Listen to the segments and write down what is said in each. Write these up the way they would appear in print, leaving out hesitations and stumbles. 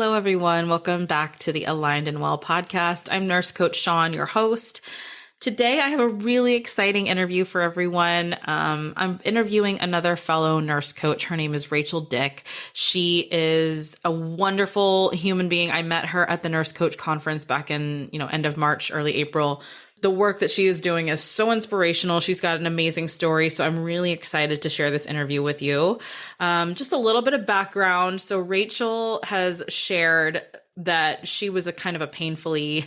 Hello, everyone. Welcome back to the Aligned and Well podcast. I'm nurse coach Shawne, your host. Today, I have a really exciting interview for everyone. I'm interviewing another fellow nurse coach. Her name is Rachel Dick. She is a wonderful human being. I met her at the nurse coach conference back in, end of March, early April. The work that she is doing is so inspirational. She's got an amazing story. So I'm really excited to share this interview with you. Just a little bit of background. So Rachel has shared that she was a kind of a painfully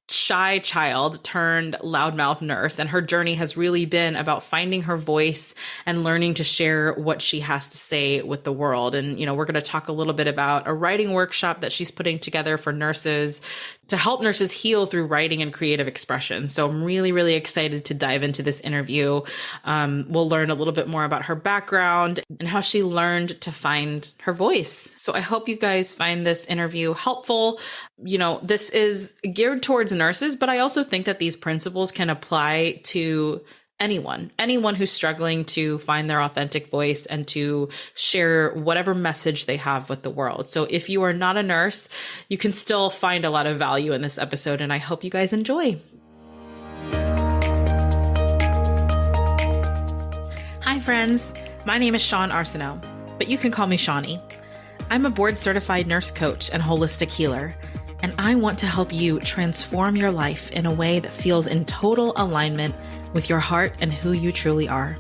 shy child turned loudmouth nurse. And her journey has really been about finding her voice and learning to share what she has to say with the world. And, we're going to talk a little bit about a writing workshop that she's putting together for nurses to help nurses heal through writing and creative expression. So I'm really, really excited to dive into this interview. We'll learn a little bit more about her background and how she learned to find her voice. So I hope you guys find this interview helpful. This is geared towards nurses, but I also think that these principles can apply to anyone who's struggling to find their authentic voice and to share whatever message they have with the world. So if you are not a nurse, you can still find a lot of value in this episode, and I hope you guys enjoy. Hi, friends. My name is Shawne Arceneaux, but you can call me Shawne. I'm a board-certified nurse coach and holistic healer, and I want to help you transform your life in a way that feels in total alignment with your heart and who you truly are.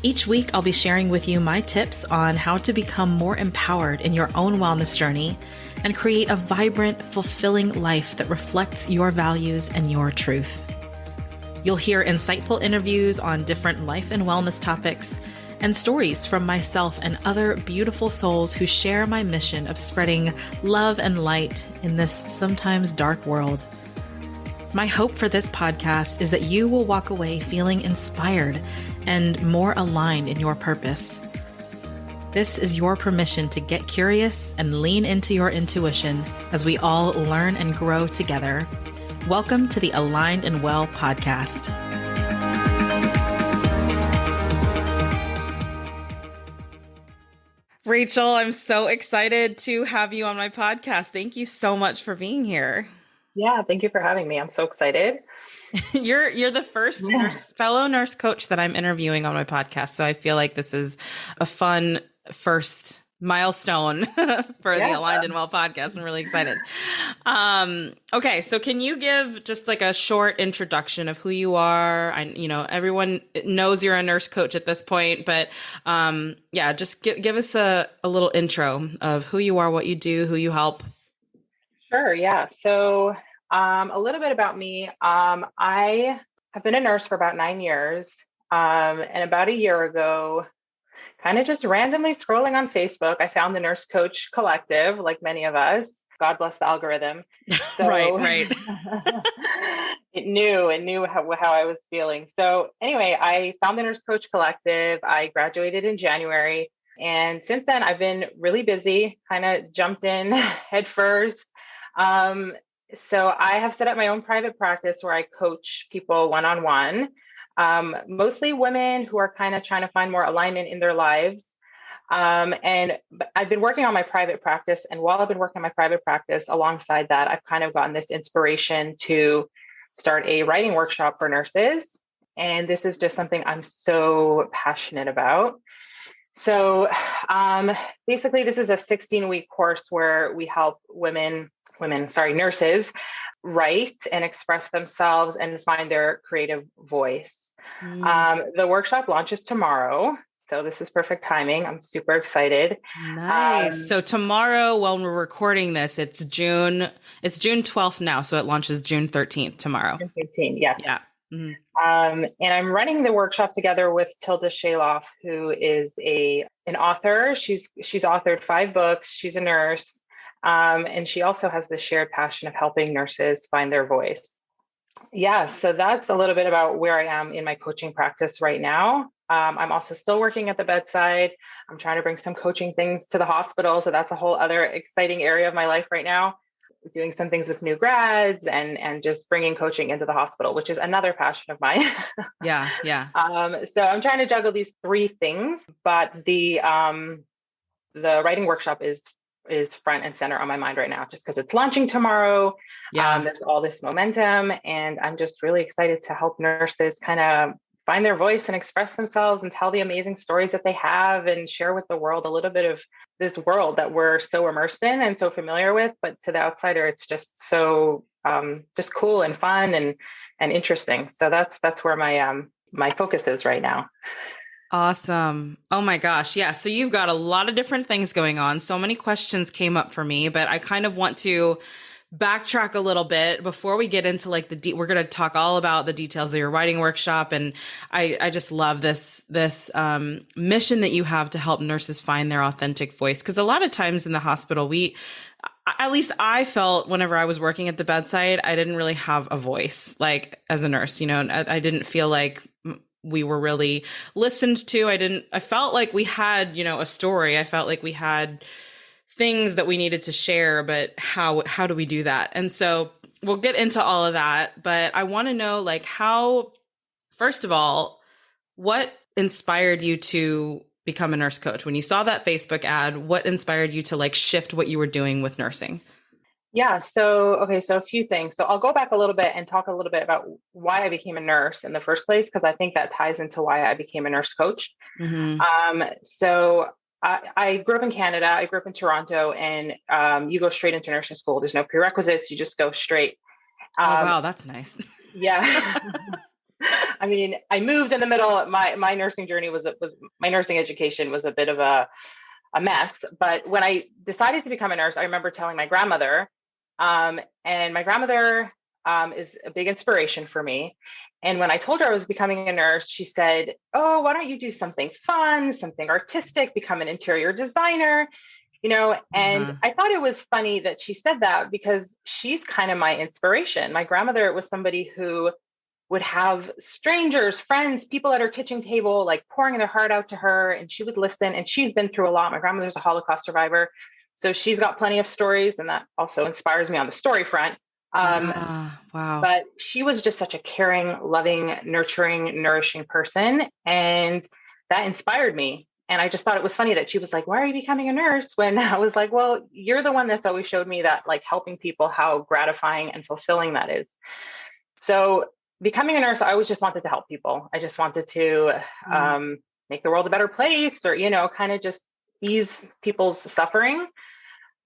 Each week, I'll be sharing with you my tips on how to become more empowered in your own wellness journey and create a vibrant, fulfilling life that reflects your values and your truth. You'll hear insightful interviews on different life and wellness topics and stories from myself and other beautiful souls who share my mission of spreading love and light in this sometimes dark world. My hope for this podcast is that you will walk away feeling inspired and more aligned in your purpose. This is your permission to get curious and lean into your intuition as we all learn and grow together. Welcome to the Aligned and Well podcast. Rachel, I'm so excited to have you on my podcast. Thank you so much for being here. Yeah, thank you for having me. I'm so excited. You're the first fellow nurse coach that I'm interviewing on my podcast. So I feel like this is a fun first milestone for the Aligned and Well podcast. I'm really excited. Okay, so can you give just like a short introduction of who you are? Everyone knows you're a nurse coach at this point, but just give us a little intro of who you are, what you do, who you help. Sure. Yeah. So a little bit about me. I have been a nurse for about 9 years. And about a year ago, kind of just randomly scrolling on Facebook, I found the Nurse Coach Collective, like many of us. God bless the algorithm. So Right. It knew how I was feeling. So anyway, I found the Nurse Coach Collective. I graduated in January. And since then, I've been really busy, kind of jumped in head first. So I have set up my own private practice where I coach people one-on-one, mostly women who are kind of trying to find more alignment in their lives. And I've been working on my private practice. And while I've been working on my private practice, alongside that, I've kind of gotten this inspiration to start a writing workshop for nurses. And this is just something I'm so passionate about. So basically, this is a 16-week course where we help nurses write and express themselves and find their creative voice. The workshop launches tomorrow. So this is perfect timing. I'm super excited. Nice. So tomorrow, when we're recording this, it's June 12th now. So it launches June 13th tomorrow. June 13th, yes. Yeah. Mm-hmm. And I'm running the workshop together with Tilda Shalof, who is an author. She's authored 5 books. She's a nurse. And she also has the shared passion of helping nurses find their voice. Yeah, so that's a little bit about where I am in my coaching practice right now. I'm also still working at the bedside. I'm trying to bring some coaching things to the hospital. So that's a whole other exciting area of my life right now. Doing some things with new grads and just bringing coaching into the hospital, which is another passion of mine. Yeah. So I'm trying to juggle these 3 things, but the writing workshop is is front and center on my mind right now, just because it's launching tomorrow. Yeah. There's all this momentum, and I'm just really excited to help nurses kind of find their voice and express themselves and tell the amazing stories that they have and share with the world a little bit of this world that we're so immersed in and so familiar with. But to the outsider, it's just so just cool and fun and interesting. So that's where my focus is right now. Awesome. Oh my gosh. Yeah. So you've got a lot of different things going on. So many questions came up for me, but I kind of want to backtrack a little bit before we get into like we're going to talk all about the details of your writing workshop. And I just love this mission that you have to help nurses find their authentic voice. Cause a lot of times in the hospital, at least I felt whenever I was working at the bedside, I didn't really have a voice, like as a nurse, I didn't feel like we were really listened to. I felt like we had, a story. I felt like we had things that we needed to share, but how do we do that? And so we'll get into all of that, but I want to know like how, first of all, what inspired you to become a nurse coach? When you saw that Facebook ad, what inspired you to like shift what you were doing with nursing? Yeah. So a few things. So I'll go back a little bit and talk a little bit about why I became a nurse in the first place, because I think that ties into why I became a nurse coach. Mm-hmm. So I grew up in Canada. I grew up in Toronto, and you go straight into nursing school. There's no prerequisites. You just go straight. Oh, wow. That's nice. Yeah. I mean, I moved in the middle. My nursing journey was my nursing education was a bit of a mess. But when I decided to become a nurse, I remember telling my grandmother, and my grandmother is a big inspiration for me. And when I told her I was becoming a nurse, she said, "Oh, why don't you do something fun, something artistic, become an interior designer?" And I thought it was funny that she said that, because she's kind of my inspiration. My grandmother was somebody who would have strangers, friends, people at her kitchen table, like pouring their heart out to her, and she would listen. And she's been through a lot. My grandmother's a Holocaust survivor, so she's got plenty of stories, and that also inspires me on the story front. Wow. But she was just such a caring, loving, nurturing, nourishing person, and that inspired me. And I just thought it was funny that she was like, "Why are you becoming a nurse?" When I was like, "Well, you're the one that's always showed me that, like, helping people, how gratifying and fulfilling that is." So becoming a nurse, I always just wanted to help people. I just wanted to make the world a better place, or, kind of just ease people's suffering.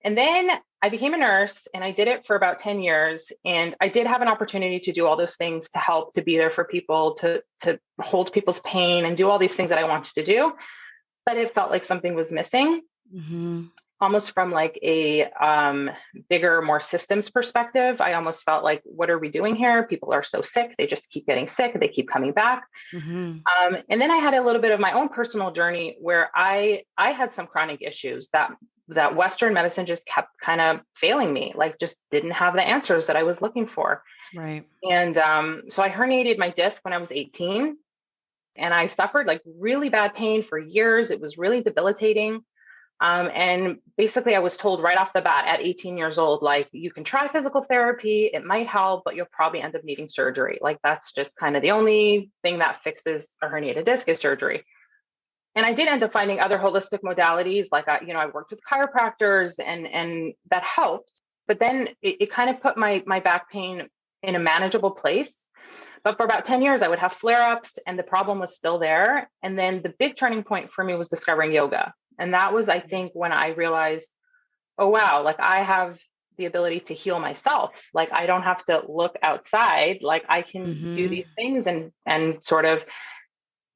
And then I became a nurse, and I did it for about 10 years. And I did have an opportunity to do all those things, to help, to be there for people, to hold people's pain and do all these things that I wanted to do. But it felt like something was missing. Mm-hmm. Almost from like a bigger, more systems perspective. I almost felt like, what are we doing here? People are so sick. They just keep getting sick. They keep coming back. Mm-hmm. And then I had a little bit of my own personal journey where I had some chronic issues that Western medicine just kept kind of failing me, like just didn't have the answers that I was looking for. Right. And so I herniated my disc when I was 18, and I suffered like really bad pain for years. It was really debilitating. And basically I was told right off the bat at 18 years old, like, you can try physical therapy, it might help, but you'll probably end up needing surgery. Like, that's just kind of the only thing that fixes a herniated disc is surgery. And I did end up finding other holistic modalities. Like, I worked with chiropractors, and that helped. But then it kind of put my back pain in a manageable place. But for about 10 years, I would have flare-ups, and the problem was still there. And then the big turning point for me was discovering yoga. And that was, I think, when I realized, oh, wow, like, I have the ability to heal myself. Like, I don't have to look outside. Like, I can do these things and sort of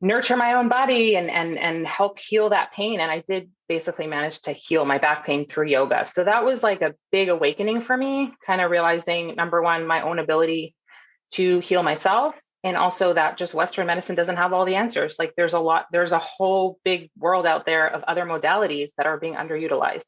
nurture my own body and help heal that pain. And I did basically manage to heal my back pain through yoga. So that was like a big awakening for me, kind of realizing, number one, my own ability to heal myself. And also that just Western medicine doesn't have all the answers. Like, there's a whole big world out there of other modalities that are being underutilized.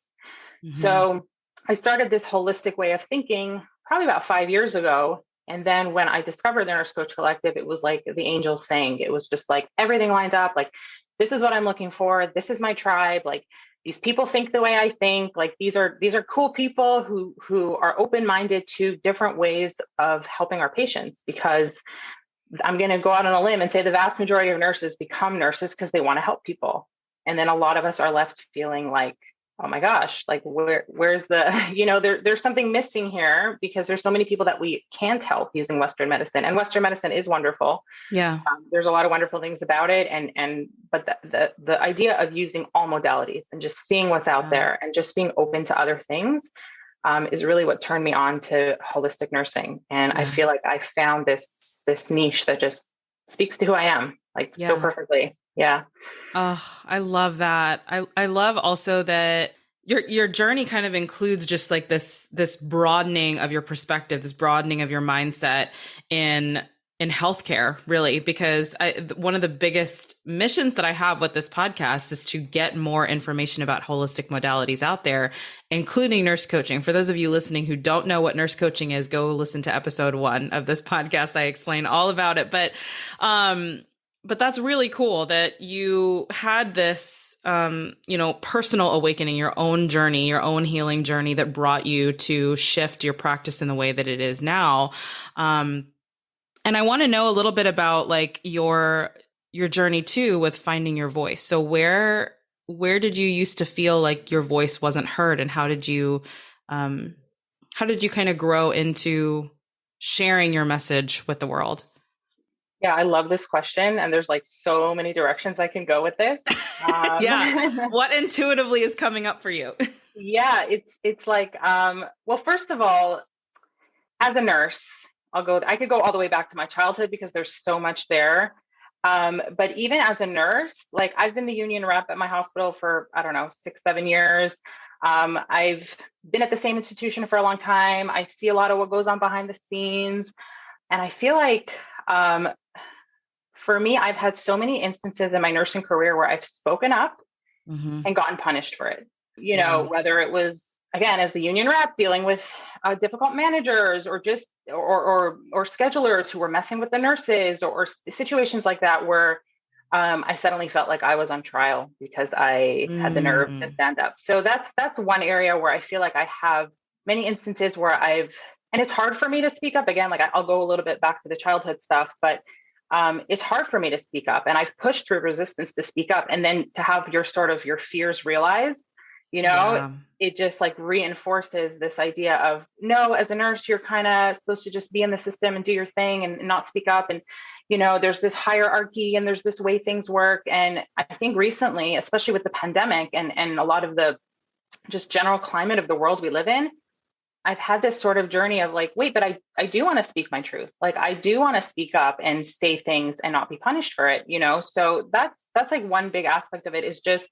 So I started this holistic way of thinking probably about 5 years ago. And then when I discovered the Nurse Coach Collective, it was like the angels sang. It was just like everything lined up. Like, this is what I'm looking for. This is my tribe. Like, these people think the way I think. Like, these are cool people who are open-minded to different ways of helping our patients, because I'm going to go out on a limb and say the vast majority of nurses become nurses because they want to help people. And then a lot of us are left feeling like oh my gosh, like where's the, there's something missing here because there's so many people that we can't help using Western medicine, and Western medicine is wonderful. Yeah. There's a lot of wonderful things about it. But the idea of using all modalities and just seeing what's out there and just being open to other things is really what turned me on to holistic nursing. And I feel like I found this niche that just speaks to who I am, like so perfectly. Yeah. Oh, I love that. I love also that your journey kind of includes just like this broadening of your perspective, this broadening of your mindset in healthcare, really, because one of the biggest missions that I have with this podcast is to get more information about holistic modalities out there, including nurse coaching. For those of you listening who don't know what nurse coaching is, go listen to episode 1 of this podcast. I explain all about it, but that's really cool that you had this, personal awakening, your own journey, your own healing journey that brought you to shift your practice in the way that it is now. And I want to know a little bit about like your journey too with finding your voice. So where did you used to feel like your voice wasn't heard, and how did you kind of grow into sharing your message with the world? Yeah, I love this question. And there's like so many directions I can go with this. Yeah. What intuitively is coming up for you? Yeah, it's like, well, first of all, as a nurse, I could go all the way back to my childhood because there's so much there. But even as a nurse, like I've been the union rep at my hospital for, I don't know, 6-7 years. I've been at the same institution for a long time. I see a lot of what goes on behind the scenes. And I feel like, for me, I've had so many instances in my nursing career where I've spoken up and gotten punished for it. Whether it was, again, as the union rep dealing with difficult managers or just or schedulers who were messing with the nurses, or situations like that where I suddenly felt like I was on trial because I had the nerve to stand up. So that's one area where I feel like I have many instances where and it's hard for me to speak up. Again, like I'll go a little bit back to the childhood stuff, but it's hard for me to speak up, and I've pushed through resistance to speak up, and then to have your fears realized, it just like reinforces this idea of, no, as a nurse, you're kind of supposed to just be in the system and do your thing and not speak up. And, there's this hierarchy and there's this way things work. And I think recently, especially with the pandemic and a lot of the just general climate of the world we live in, I've had this sort of journey of like, wait, but I do want to speak my truth. Like I do want to speak up and say things and not be punished for it, So that's like one big aspect of it, is just,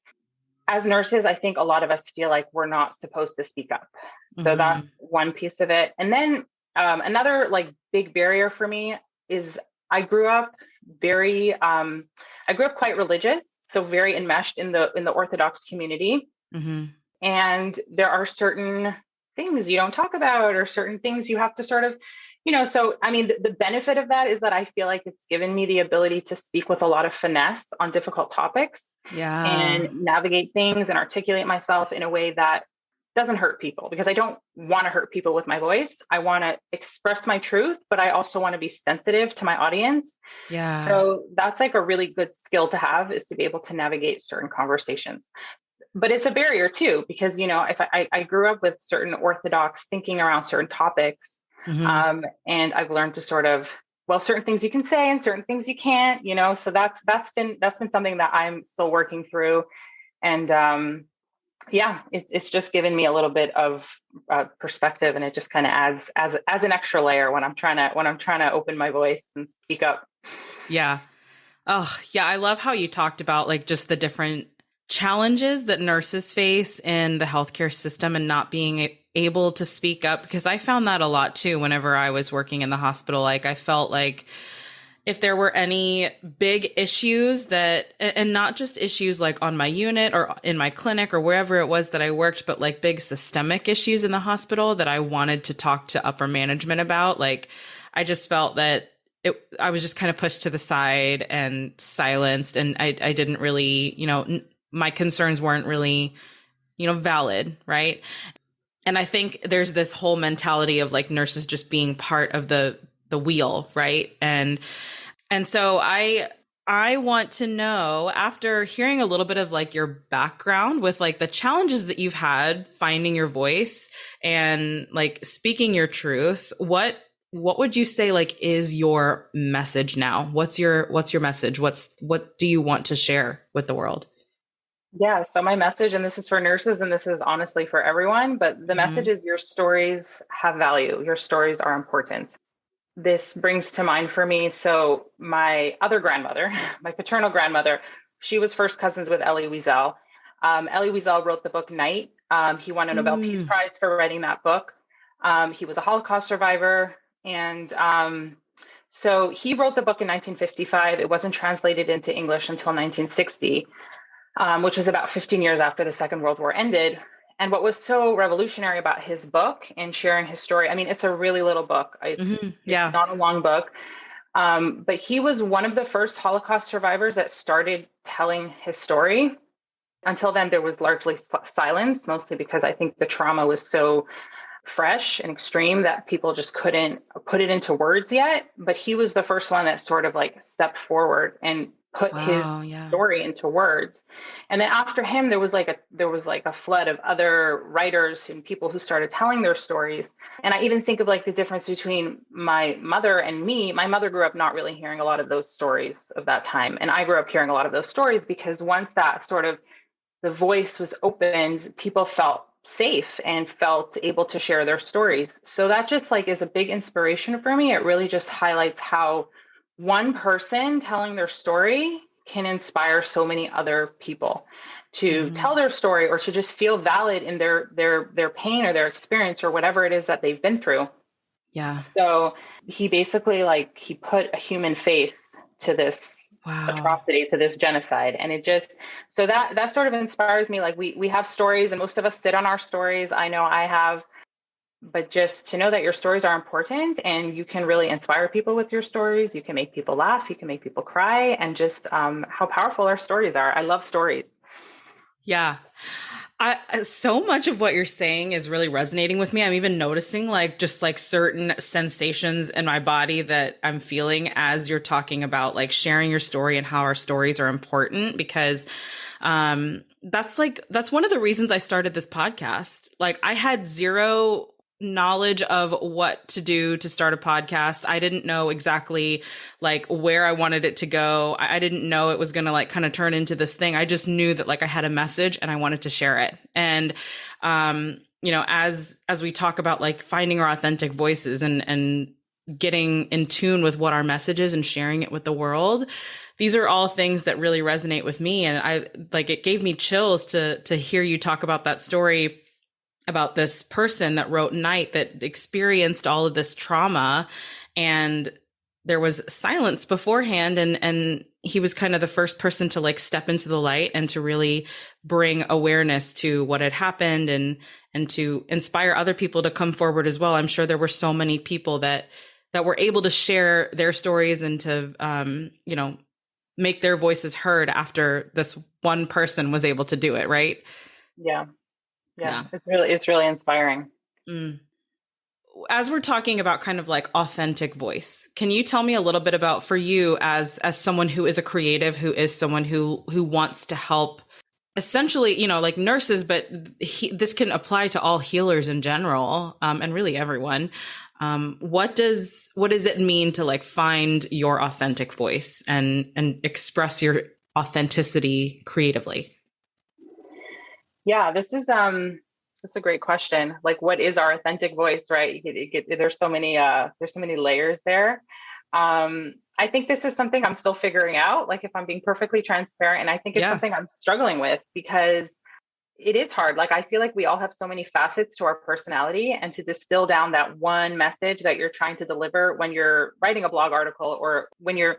as nurses, I think a lot of us feel like we're not supposed to speak up. So that's one piece of it. And then another like big barrier for me is I grew up quite religious, so very enmeshed in the Orthodox community. And there are certain things you don't talk about, or certain things you have to sort of, so I mean, the benefit of that is that I feel like it's given me the ability to speak with a lot of finesse on difficult topics, and navigate things and articulate myself in a way that doesn't hurt people, because I don't want to hurt people with my voice. I want to express my truth, but I also want to be sensitive to my audience. Yeah. So that's like a really good skill to have, is to be able to navigate certain conversations. But it's a barrier too, because, if I grew up with certain orthodox thinking around certain topics, and I've learned to sort of, well, certain things you can say and certain things you can't, so that's been something that I'm still working through. And it's just given me a little bit of perspective, and it just kind of adds as an extra layer when I'm trying to open my voice and speak up. Yeah. Oh, yeah. I love how you talked about like just the different challenges that nurses face in the healthcare system and not being able to speak up, because I found that a lot too whenever I was working in the hospital. Like I felt like if there were any big issues and not just issues like on my unit or in my clinic or wherever it was that I worked, but like big systemic issues in the hospital that I wanted to talk to upper management about, like I just felt that I was just kind of pushed to the side and silenced, and I didn't really, my concerns weren't really, valid. Right. And I think there's this whole mentality of like nurses just being part of the wheel. Right. And so I I want to know, after hearing a little bit of like your background with like the challenges that you've had finding your voice and like speaking your truth, what would you say like is your message now? What's your message? What do you want to share with the world? Yeah, so my message, and this is for nurses and this is honestly for everyone, but the message Hmm. is your stories have value. Your stories are important. This brings to mind for me. So my other grandmother, my paternal grandmother, she was first cousins with Elie Wiesel. Elie Wiesel wrote the book Night. He won a Nobel Peace Mm. Prize for writing that book. He was a Holocaust survivor. And so he wrote the book in 1955. It wasn't translated into English until 1960, which was about 15 years after the Second World War ended. And what was so revolutionary about his book and sharing his story, I mean, it's a really little book. Hmm. It's Yeah. not a long book, but he was one of the first Holocaust survivors that started telling his story. Until then, there was largely silence, mostly because I think the trauma was so fresh and extreme that people just couldn't put it into words yet. But he was the first one that sort of like stepped forward and put his Wow. Yeah. story into words. And then after him, there was like a flood of other writers and people who started telling their stories. And I even think of like the difference between my mother and me. My mother grew up not really hearing a lot of those stories of that time. And I grew up hearing a lot of those stories because once that sort of the voice was opened, people felt safe and felt able to share their stories. So that just like is a big inspiration for me. It really just highlights how one person telling their story can inspire so many other people to tell Hmm. their story or to just feel valid in their pain or their experience or whatever it is that they've been through. Yeah. So he basically like he put a human face to this Wow. atrocity, to this genocide. And it just so that sort of inspires me. Like we have stories and most of us sit on our stories. I know I have, but just to know that your stories are important and you can really inspire people with your stories. You can make people laugh, you can make people cry, and just how powerful our stories are. I love stories. Yeah. So much of what you're saying is really resonating with me. I'm even noticing like just like certain sensations in my body that I'm feeling as you're talking about like sharing your story and how our stories are important because that's one of the reasons I started this podcast. Like I had zero knowledge of what to do to start a podcast. I didn't know exactly like where I wanted it to go. I didn't know it was going to like kind of turn into this thing. I just knew that like I had a message and I wanted to share it. And as we talk about like finding our authentic voices and getting in tune with what our message is and sharing it with the world, these are all things that really resonate with me. And I like it gave me chills to hear you talk about that story about this person that wrote Night that experienced all of this trauma, and there was silence beforehand, and he was kind of the first person to like step into the light and to really bring awareness to what had happened and to inspire other people to come forward as well. I'm sure there were so many people that were able to share their stories and to make their voices heard after this one person was able to do it, right? Yeah. Yeah. Yeah. It's really inspiring. Mm. As we're talking about kind of like authentic voice, can you tell me a little bit about for you as someone who is a creative, who is someone who wants to help essentially, like nurses, but this can apply to all healers in general, and really everyone. What does it mean to like find your authentic voice and express your authenticity creatively? Yeah, this is that's a great question. Like what is our authentic voice, right? There's so many layers there. I think this is something I'm still figuring out, like if I'm being perfectly transparent, and I think it's Yeah. something I'm struggling with because it is hard. Like I feel like we all have so many facets to our personality, and to distill down that one message that you're trying to deliver when you're writing a blog article or when you're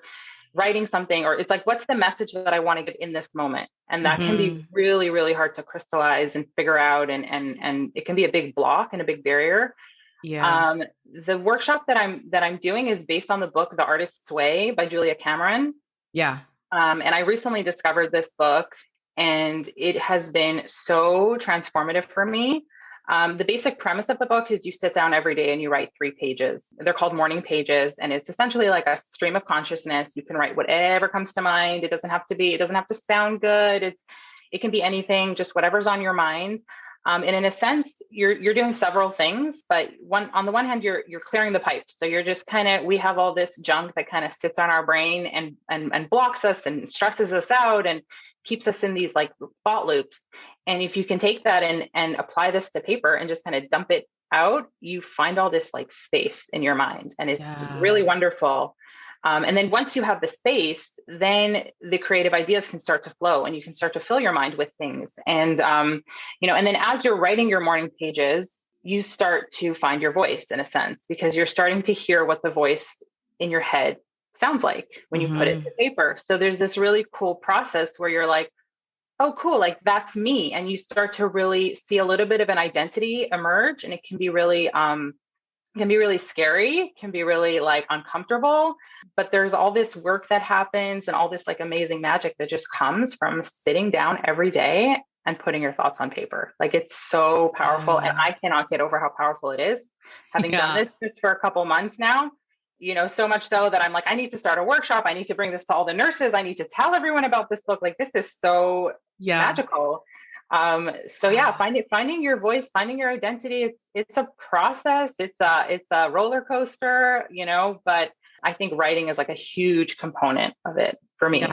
writing something, or it's like, what's the message that I want to give in this moment? And that can be Hmm. really, really hard to crystallize and figure out. And it can be a big block and a big barrier. Yeah. Um, the workshop that I'm doing is based on the book, The Artist's Way by Julia Cameron. Yeah. And I recently discovered this book and it has been so transformative for me. The basic premise of the book is you sit down every day and you write 3 pages. They're called morning pages. And it's essentially like a stream of consciousness. You can write whatever comes to mind. It doesn't have to sound good. It can be anything, just whatever's on your mind. And in a sense, you're doing several things, but on the one hand, you're clearing the pipes. So you're just we have all this junk that kind of sits on our brain and blocks us and stresses us out and keeps us in these like thought loops. And if you can take that and apply this to paper and just kind of dump it out, you find all this like space in your mind, and it's really wonderful. And then once you have the space, then the creative ideas can start to flow and you can start to fill your mind with things. And, and then as you're writing your morning pages, you start to find your voice in a sense, because you're starting to hear what the voice in your head sounds like when you put it to paper. So there's this really cool process where you're like, oh, cool, like that's me. And you start to really see a little bit of an identity emerge, and it can be really, scary, can be really like uncomfortable, but there's all this work that happens and all this like amazing magic that just comes from sitting down every day and putting your thoughts on paper. Like it's so powerful. And I cannot get over how powerful it is. Having done this just for a couple months now, so much so that I'm like, I need to start a workshop. I need to bring this to all the nurses. I need to tell everyone about this book. Like this is so magical. Finding your voice, finding your identity, it's a process. It's a roller coaster, but I think writing is like a huge component of it for me.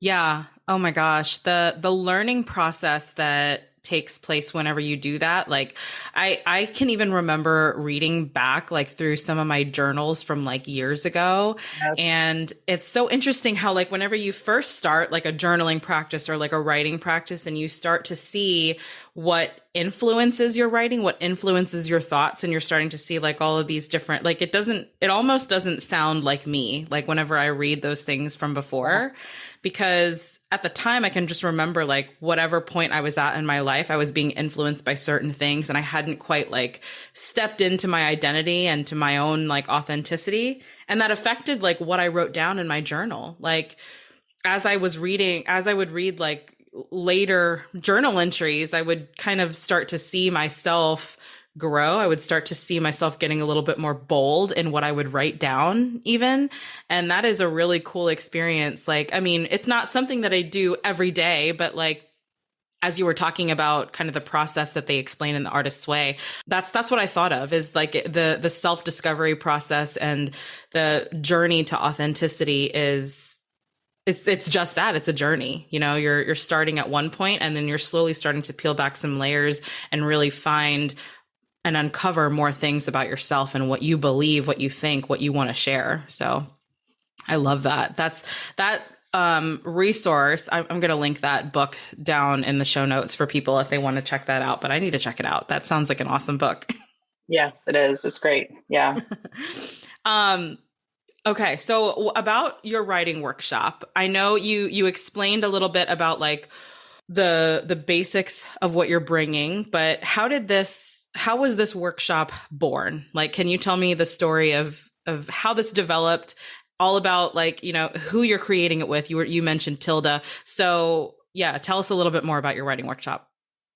Yeah. Oh my gosh. The learning process that takes place whenever you do that. Like I can even remember reading back like through some of my journals from like years ago. Yep. And it's so interesting how like whenever you first start like a journaling practice or like a writing practice, and you start to see what influences your writing, what influences your thoughts, and you're starting to see like all of these different, like it almost doesn't sound like me, like whenever I read those things from before, because at the time I can just remember like whatever point I was at in my life, I was being influenced by certain things, and I hadn't quite like stepped into my identity and to my own like authenticity. And that affected like what I wrote down in my journal. Like as I would read like later journal entries, I would kind of start to see myself grow. I would start to see myself getting a little bit more bold in what I would write down even. And that is a really cool experience. Like, I mean, it's not something that I do every day, but like, as you were talking about kind of the process that they explain in The Artist's Way, that's what I thought of, is like the self-discovery process and the journey to authenticity it's just that. It's a journey. You're starting at one point, and then you're slowly starting to peel back some layers and really find and uncover more things about yourself and what you believe, what you think, what you want to share. So I love that. That resource. I'm going to link that book down in the show notes for people if they want to check that out, but I need to check it out. That sounds like an awesome book. Yes, it is. It's great. Yeah. Okay. So about your writing workshop, I know you explained a little bit about like the basics of what you're bringing, but how was this workshop born? Like, can you tell me the story of how this developed, all about like, who you're creating it with? You mentioned Tilda. So yeah, tell us a little bit more about your writing workshop.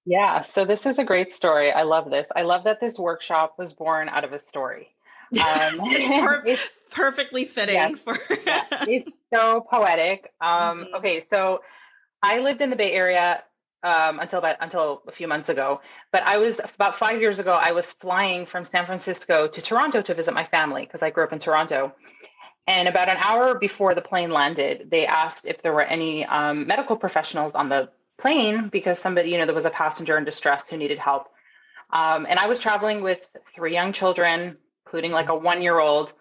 Yeah. So this is a great story. I love this. I love that this workshop was born out of a story. It's perfectly fitting. Yes, it's so poetic. Okay. So I lived in the Bay Area until a few months ago, but about 5 years ago, I was flying from San Francisco to Toronto to visit my family because I grew up in Toronto. And about an hour before the plane landed, they asked if there were any medical professionals on the plane because somebody, there was a passenger in distress who needed help. And I was traveling with 3 young children, including like a 1-year-old.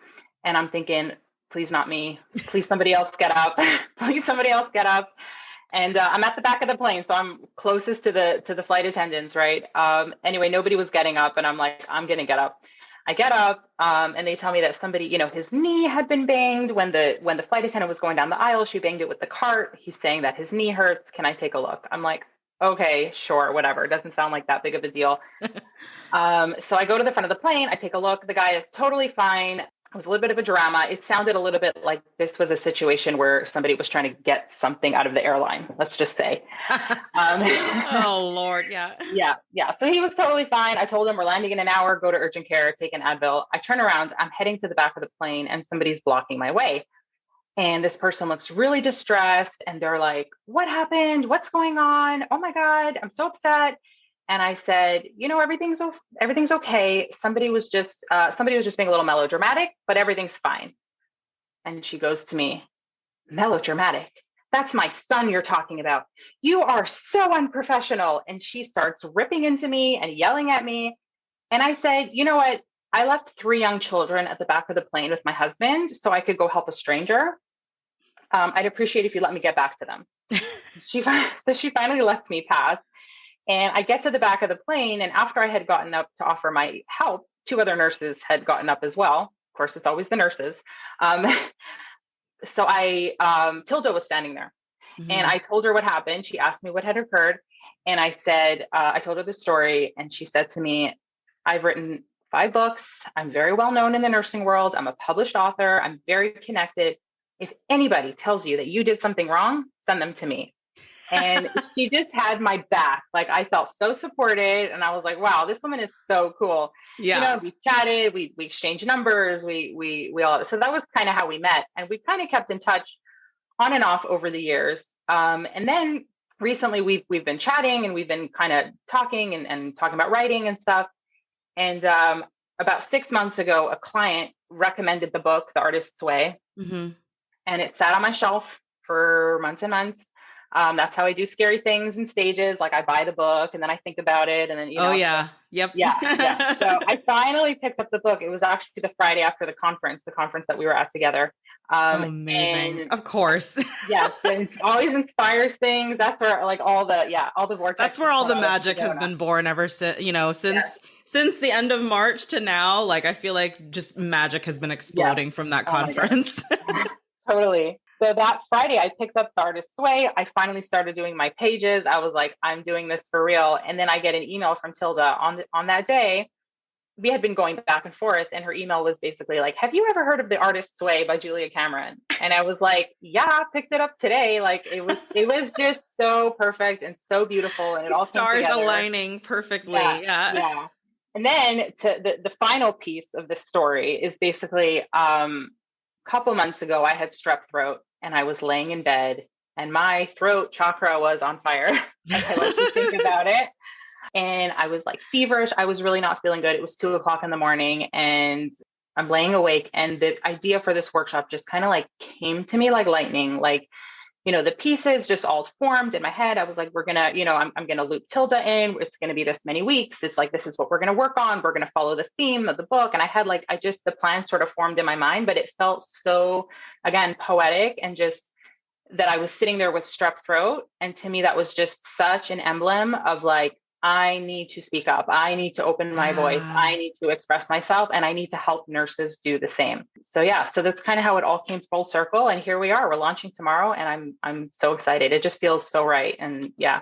And I'm thinking, please not me. Please somebody else get up. Please somebody else get up. And I'm at the back of the plane, so I'm closest to the flight attendants, right? Anyway, nobody was getting up, and I'm like, I'm gonna get up. I get up, and they tell me that somebody, his knee had been banged when the flight attendant was going down the aisle. She banged it with the cart. He's saying that his knee hurts. Can I take a look? I'm like, okay, sure, whatever. It doesn't sound like that big of a deal. So I go to the front of the plane. I take a look. The guy is totally fine. It was a little bit of a drama. It sounded a little bit like this was a situation where somebody was trying to get something out of the airline, let's just say. Um, Oh Lord. Yeah. yeah. So he was totally fine. I told him we're landing in an hour, go to urgent care, take an Advil. I turn around, I'm heading to the back of the plane and somebody's blocking my way. And this person looks really distressed and they're like, what happened? What's going on? Oh my God, I'm so upset. And I said, everything's okay. Somebody was just being a little melodramatic, but everything's fine. And she goes to me, melodramatic. That's my son you're talking about. You are so unprofessional. And she starts ripping into me and yelling at me. And I said, you know what? I left 3 young children at the back of the plane with my husband so I could go help a stranger. I'd appreciate if you let me get back to them. So she finally lets me pass. And I get to the back of the plane. And after I had gotten up to offer my help, 2 other nurses had gotten up as well. Of course, it's always the nurses. Tilda was standing there. Mm-hmm. And I told her what happened. She asked me what had occurred. And I said, I told her the story. And she said to me, I've written 5 books. I'm very well known in the nursing world. I'm a published author. I'm very connected. If anybody tells you that you did something wrong, send them to me. And she just had my back. Like, I felt so supported. And I was like, wow, this woman is so cool. Yeah. We chatted, we exchanged numbers, we all, so that was kind of how we met. And we kind of kept in touch on and off over the years. And then recently we've been chatting and we've been kind of talking and talking about writing and stuff. And about 6 months ago, a client recommended the book, The Artist's Way. Mm-hmm. And it sat on my shelf for months and months. That's how I do scary things in stages. Like, I buy the book and then I think about it. And then, Oh yeah. Yep. Yeah. So I finally picked up the book. It was actually the Friday after the conference that we were at together. Amazing. And, of course. Yeah. It always inspires things. That's where all the vortex. That's where all the magic has been born ever since, since the end of March to now. Like, I feel like just magic has been exploding from that conference. Totally. So that Friday, I picked up The Artist's Way. I finally started doing my pages. I was like, I'm doing this for real. And then I get an email from Tilda on that day. We had been going back and forth, and her email was basically like, have you ever heard of The Artist's Way by Julia Cameron? And I was like, yeah, picked it up today. Like, it was just so perfect and so beautiful. And it all stars aligning perfectly. Yeah. And then the final piece of the story is basically, couple months ago, I had strep throat and I was laying in bed and my throat chakra was on fire. As I like to think about it. And I was like feverish. I was really not feeling good. It was 2:00 in the morning and I'm laying awake. And the idea for this workshop just kind of like came to me like lightning. Like, the pieces just all formed in my head. I was like, we're going to, I'm going to loop Tilda in. It's going to be this many weeks. It's like, this is what we're going to work on. We're going to follow the theme of the book. And I had the plan sort of formed in my mind, but it felt so, again, poetic and just that I was sitting there with strep throat. And to me, that was just such an emblem of like, I need to speak up. I need to open my voice. I need to express myself and I need to help nurses do the same. So that's kind of how it all came full circle. And here we are, we're launching tomorrow and I'm so excited. It just feels so right. And yeah.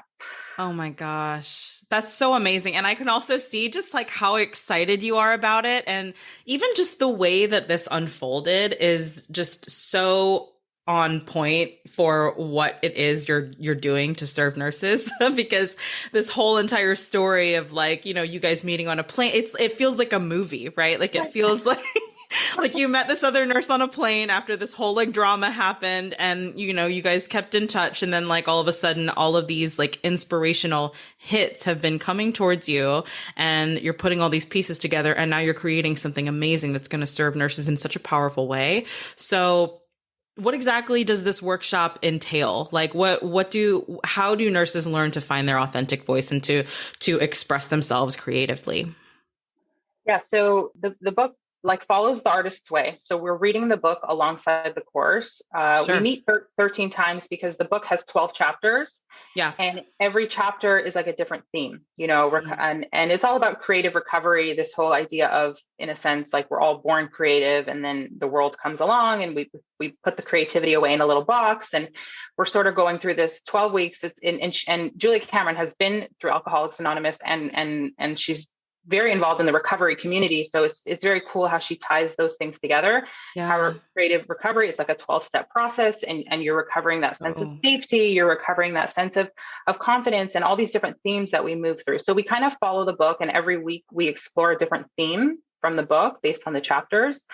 Oh my gosh. That's so amazing. And I can also see just like how excited you are about it. And even just the way that this unfolded is just so on point for what it is you're doing to serve nurses because this whole entire story of like, you guys meeting on a plane, it feels like a movie, right? Like it feels like you met this other nurse on a plane after this whole like drama happened and you guys kept in touch and then like all of a sudden all of these like inspirational hits have been coming towards you and you're putting all these pieces together and now you're creating something amazing that's going to serve nurses in such a powerful way. So what exactly does this workshop entail? Like how do nurses learn to find their authentic voice and to express themselves creatively? Yeah. So the book follows The Artist's Way. So we're reading the book alongside the course. Sure. We meet 13 times because the book has 12 chapters. Yeah. And every chapter is like a different theme, and it's all about creative recovery. This whole idea of, in a sense, like we're all born creative and then the world comes along and we put the creativity away in a little box. And we're sort of going through this 12 weeks. And Julia Cameron has been through Alcoholics Anonymous and she's very involved in the recovery community. So it's very cool how she ties those things together. Yeah. Our creative recovery, it's like a 12-step process, and you're recovering that sense of Oh. safety, you're recovering that sense of confidence, and all these different themes that we move through. So we kind of follow the book, and every week we explore a different theme from the book based on the chapters.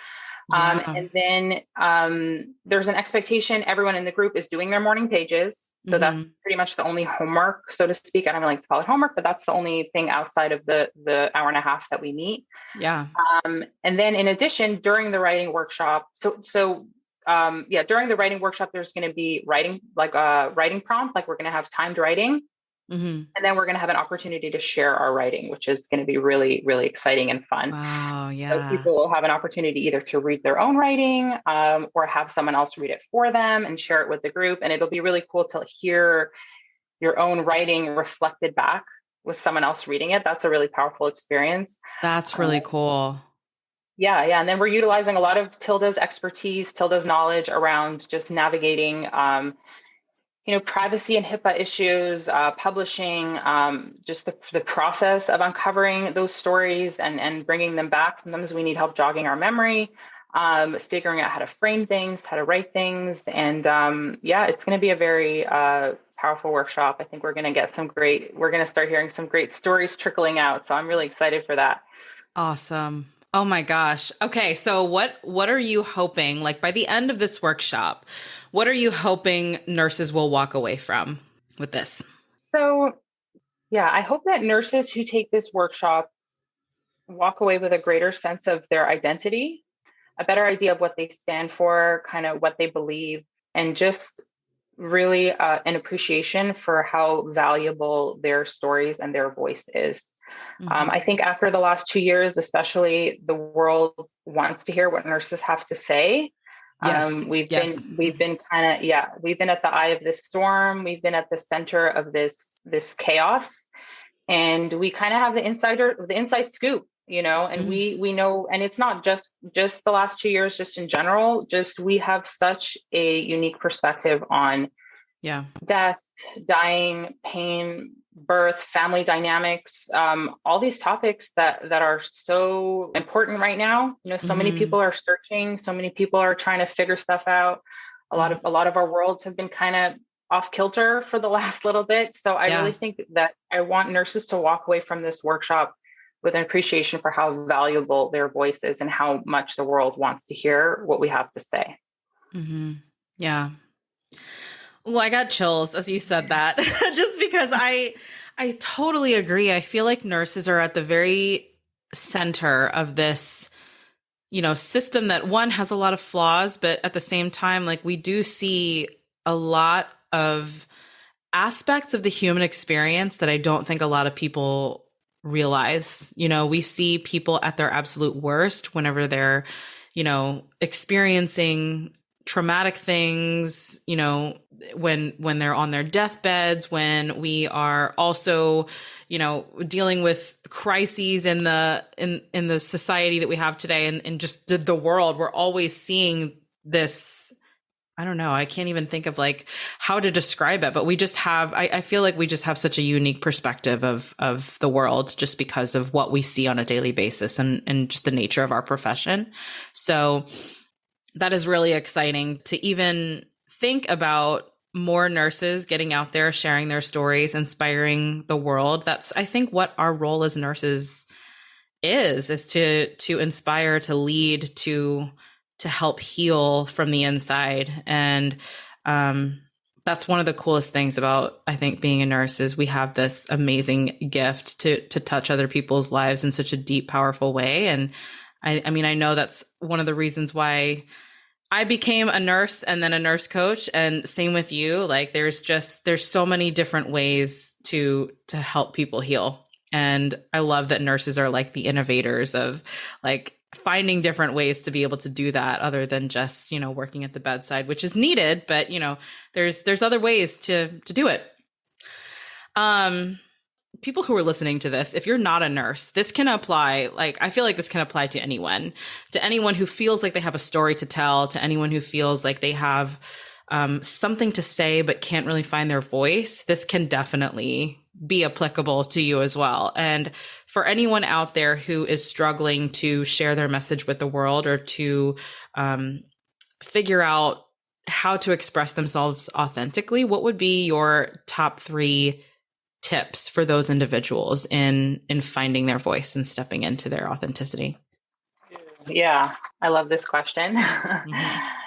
Yeah. And then there's an expectation. Everyone in the group is doing their morning pages. So that's pretty much the only homework, so to speak. I don't really like to call it homework, but that's the only thing outside of the hour and a half that we meet. Yeah. And then in addition, during the writing workshop, during the writing workshop, there's going to be writing, like a writing prompt, like we're going to have timed writing. And then we're going to have an opportunity to share our writing, which is going to be really, really exciting and fun. Wow. Yeah. So people will have an opportunity either to read their own writing or have someone else read it for them and share it with the group. And it'll be really cool to hear your own writing reflected back with someone else reading it. That's a really powerful experience. That's really cool. Yeah. And then we're utilizing a lot of Tilda's expertise, Tilda's knowledge around just navigating privacy and HIPAA issues, publishing, just the process of uncovering those stories and bringing them back. Sometimes we need help jogging our memory, figuring out how to frame things, how to write things. And it's going to be a very powerful workshop. I think we're going to start hearing some great stories trickling out. So I'm really excited for that. Awesome. Oh my gosh. Okay. So what are you hoping, like by the end of this workshop, what are you hoping nurses will walk away from with this? So, I hope that nurses who take this workshop walk away with a greater sense of their identity, a better idea of what they stand for, kind of what they believe, and just really an appreciation for how valuable their stories and their voice is. I think after the last 2 years, especially, the world wants to hear what nurses have to say. Yes. We've been at the eye of this storm. We've been at the center of this chaos, and we kind of have the inside scoop, and we know, and it's not just the last 2 years, just in general, we have such a unique perspective on death, dying, pain, birth, family dynamics, all these topics that are so important right now. So many people are searching, so many people are trying to figure stuff out. A lot of our worlds have been kind of off kilter for the last little bit. So I really think that I want nurses to walk away from this workshop with an appreciation for how valuable their voice is and how much the world wants to hear what we have to say. Yeah. Well, I got chills as you said that, just because I totally agree. I feel like nurses are at the very center of this, system that, one, has a lot of flaws, but at the same time, like, we do see a lot of aspects of the human experience that I don't think a lot of people realize. We see people at their absolute worst whenever they're, experiencing traumatic things, when they're on their deathbeds, when we are also, dealing with crises in the society that we have today, and just the world. We're always seeing this. I don't know. I can't even think of like how to describe it, but we just have, I feel like we just have such a unique perspective of the world just because of what we see on a daily basis and just the nature of our profession. So that is really exciting to even think about more nurses getting out there, sharing their stories, inspiring the world. That's, I think, what our role as nurses is to inspire, to lead, to help heal from the inside. And that's one of the coolest things about, I think, being a nurse is we have this amazing gift to touch other people's lives in such a deep, powerful way. And I mean, I know that's one of the reasons why I became a nurse and then a nurse coach, and same with you. Like, there's so many different ways to help people heal. And I love that nurses are like the innovators of like finding different ways to be able to do that other than just, working at the bedside, which is needed, but there's other ways to do it. People who are listening to this, if you're not a nurse, this can apply. Like, I feel like this can apply to anyone who feels like they have a story to tell, to anyone who feels like they have something to say, but can't really find their voice. This can definitely be applicable to you as well. And for anyone out there who is struggling to share their message with the world or to figure out how to express themselves authentically, what would be your top 3 tips for those individuals in finding their voice and stepping into their authenticity? Yeah, I love this question. Mm-hmm.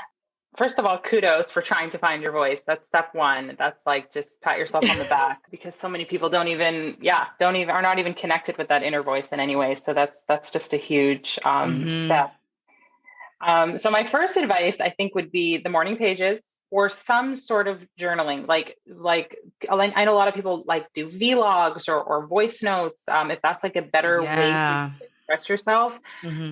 First of all, kudos for trying to find your voice. That's step 1. That's like, just pat yourself on the back, because so many people are not even connected with that inner voice in any way. So that's just a huge step. So my first advice, I think, would be the morning pages or some sort of journaling. Like I know a lot of people like do vlogs or voice notes. If that's like a better way to express yourself,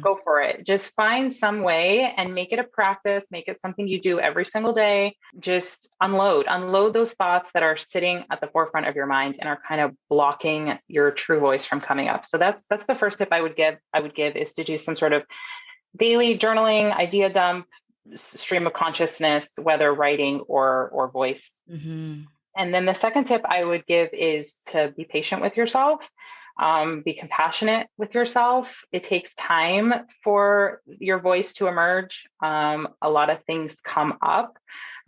go for it. Just find some way and make it a practice. Make it something you do every single day. Just unload those thoughts that are sitting at the forefront of your mind and are kind of blocking your true voice from coming up. So that's the first tip I would give is to do some sort of daily journaling, idea dump, stream of consciousness, whether writing or voice. And then the second tip I would give is to be patient with yourself. Be compassionate with yourself. It takes time for your voice to emerge. A lot of things come up.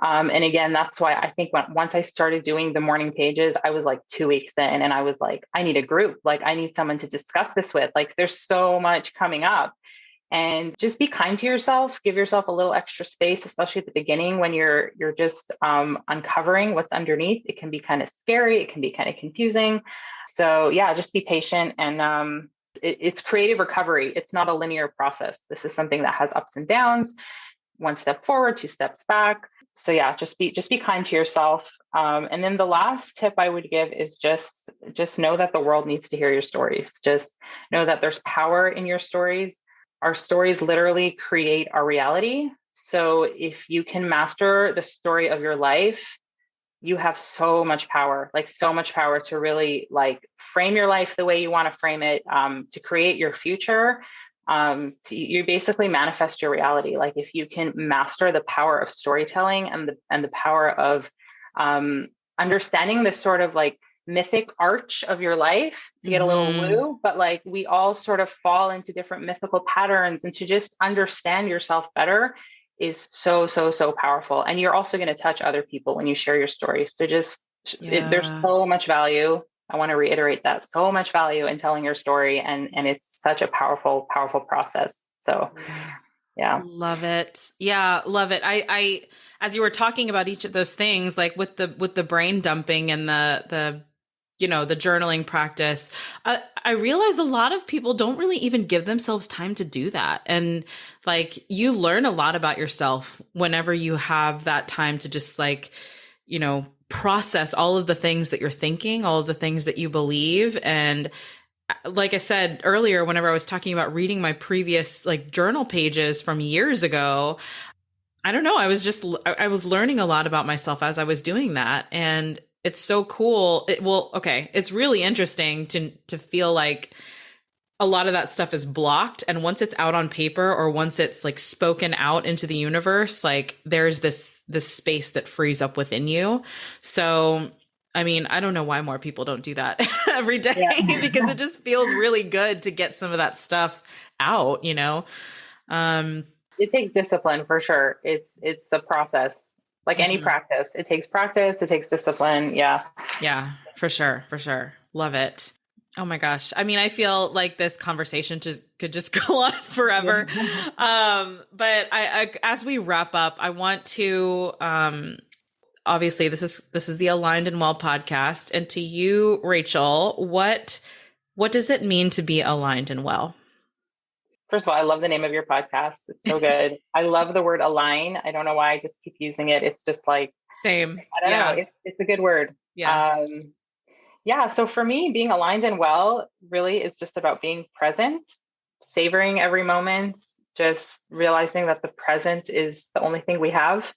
And again, that's why I think once I started doing the morning pages, I was like 2 weeks in and I was like, I need a group. Like, I need someone to discuss this with. Like, there's so much coming up. And just be kind to yourself. Give yourself a little extra space, especially at the beginning when you're just uncovering what's underneath. It can be kind of scary. It can be kind of confusing. So yeah, just be patient. And it's creative recovery. It's not a linear process. This is something that has ups and downs. 1 step forward, 2 steps back. So yeah, just be kind to yourself. And then the last tip I would give is just know that the world needs to hear your stories. Just know that there's power in your stories. Our stories literally create our reality. So if you can master the story of your life, you have so much power to really like frame your life the way you want to frame it, to create your future. You basically manifest your reality. Like, if you can master the power of storytelling and the power of understanding this sort of like mythic arch of your life, to get a little woo, but like we all sort of fall into different mythical patterns, and to just understand yourself better is so powerful. And you're also going to touch other people when you share your story. So there's so much value. I want to reiterate that, so much value in telling your story, and it's such a powerful process. So yeah. Love it. Yeah. Love it. I, as you were talking about each of those things, like with the brain dumping and the journaling practice, I realize a lot of people don't really even give themselves time to do that. And like, you learn a lot about yourself whenever you have that time to just like, process all of the things that you're thinking, all of the things that you believe. And like I said earlier, whenever I was talking about reading my previous like journal pages from years ago, I don't know, I was learning a lot about myself as I was doing that. And it's so cool. It's really interesting to feel like a lot of that stuff is blocked. And once it's out on paper, or once it's like spoken out into the universe, like there's this space that frees up within you. So, I mean, I don't know why more people don't do that every day, because it just feels really good to get some of that stuff out, It takes discipline for sure. It's a process. Like any practice, it takes practice, it takes discipline. Yeah. Yeah, for sure. Love it. Oh my gosh. I mean, I feel like this conversation could just go on forever. But I as we wrap up, I want to, obviously this is the Aligned and Well podcast. And to you, Rachel, what does it mean to be aligned and well? First of all, I love the name of your podcast. It's so good. I love the word align. I don't know why I just keep using it. It's just like, same. I don't know. It's a good word. Yeah. So for me, being aligned and well really is just about being present, savoring every moment, just realizing that the present is the only thing we have.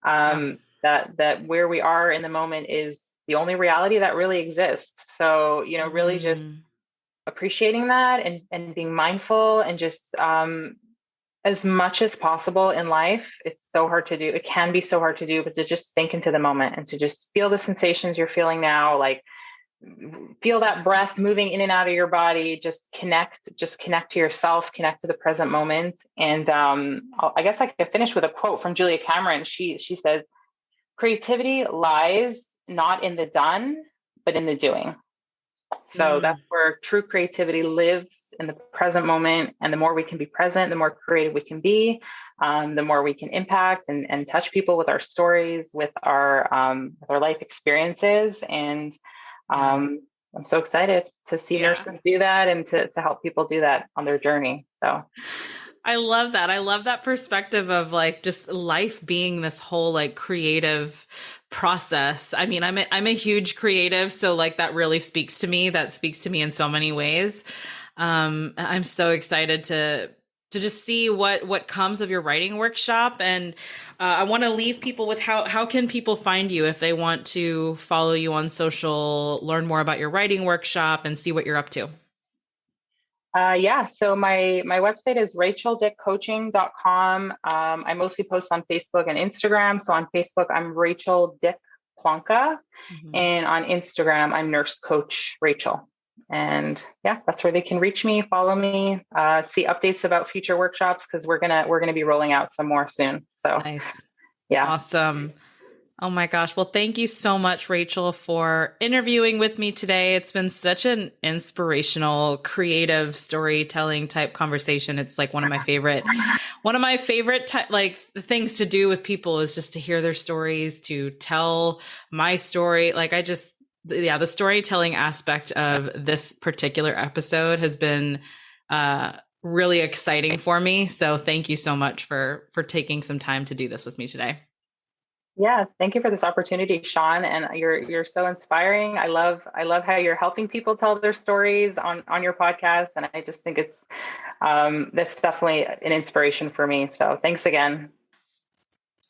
That where we are in the moment is the only reality that really exists. So, really just appreciating that and being mindful, and just as much as possible in life. It's so hard to do. It can be so hard to do, but to just sink into the moment and to just feel the sensations you're feeling now. Like, feel that breath moving in and out of your body. Just connect to yourself, connect to the present moment. And I guess I could finish with a quote from Julia Cameron. She says, creativity lies not in the done, but in the doing. So that's where true creativity lives, in the present moment. And the more we can be present, the more creative we can be, the more we can impact and touch people with our stories, with our life experiences. And I'm so excited to see nurses do that and to help people do that on their journey. So I love that. I love that perspective of like just life being this whole like creative process. I mean, I'm a huge creative, so like that really speaks to me. That speaks to me in so many ways. I'm so excited to just see what comes of your writing workshop. And I want to leave people with how can people find you if they want to follow you on social, learn more about your writing workshop, and see what you're up to. So my website is racheldickcoaching.com. I mostly post on Facebook and Instagram. So on Facebook, I'm Rachel Dick Plonka. And on Instagram, I'm Nurse Coach Rachel. And that's where they can reach me, follow me, see updates about future workshops, because we're gonna be rolling out some more soon. So nice. Yeah. Awesome. Oh my gosh. Well, thank you so much, Rachel, for interviewing with me today. It's been such an inspirational, creative storytelling type conversation. It's like one of my favorite things to do with people is just to hear their stories, to tell my story. Like the storytelling aspect of this particular episode has been, really exciting for me. So thank you so much for taking some time to do this with me today. Yeah, thank you for this opportunity, Shawne. And you're so inspiring. I love how you're helping people tell their stories on your podcast. And I just think it's that's definitely an inspiration for me. So thanks again.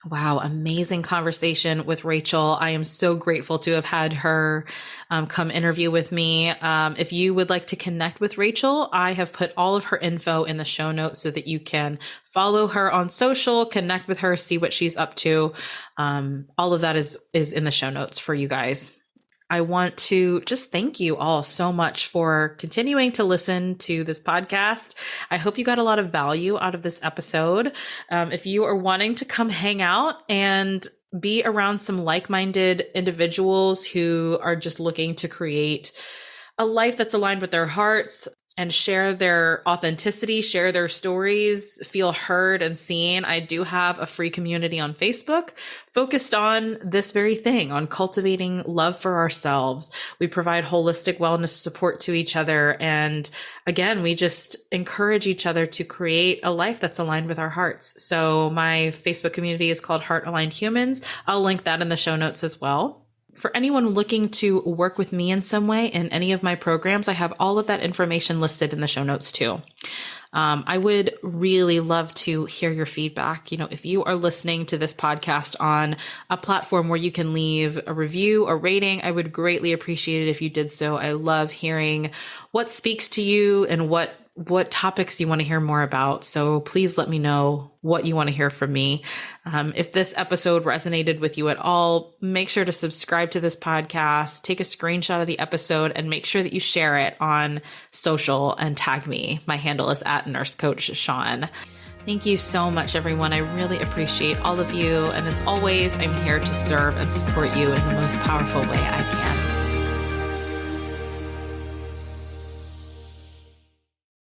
Wow. Amazing conversation with Rachel. I am so grateful to have had her come interview with me. If you would like to connect with Rachel, I have put all of her info in the show notes so that you can follow her on social, connect with her, see what she's up to. All of that is in the show notes for you guys. I want to just thank you all so much for continuing to listen to this podcast. I hope you got a lot of value out of this episode. If you are wanting to come hang out and be around some like-minded individuals who are just looking to create a life that's aligned with their hearts and share their authenticity, share their stories, feel heard and seen, I do have a free community on Facebook focused on this very thing, on cultivating love for ourselves. We provide holistic wellness support to each other. And again, we just encourage each other to create a life that's aligned with our hearts. So my Facebook community is called Heart Aligned Humans. I'll link that in the show notes as well. For anyone looking to work with me in some way in any of my programs, I have all of that information listed in the show notes too. I would really love to hear your feedback. You know, if you are listening to this podcast on a platform where you can leave a review or rating, I would greatly appreciate it if you did so. I love hearing what speaks to you and what topics you want to hear more about. So please let me know what you want to hear from me. If this episode resonated with you at all, make sure to subscribe to this podcast, take a screenshot of the episode, and make sure that you share it on social and tag me. My handle is @NurseCoachShawne. Thank you so much, everyone. I really appreciate all of you. And as always, I'm here to serve and support you in the most powerful way I can.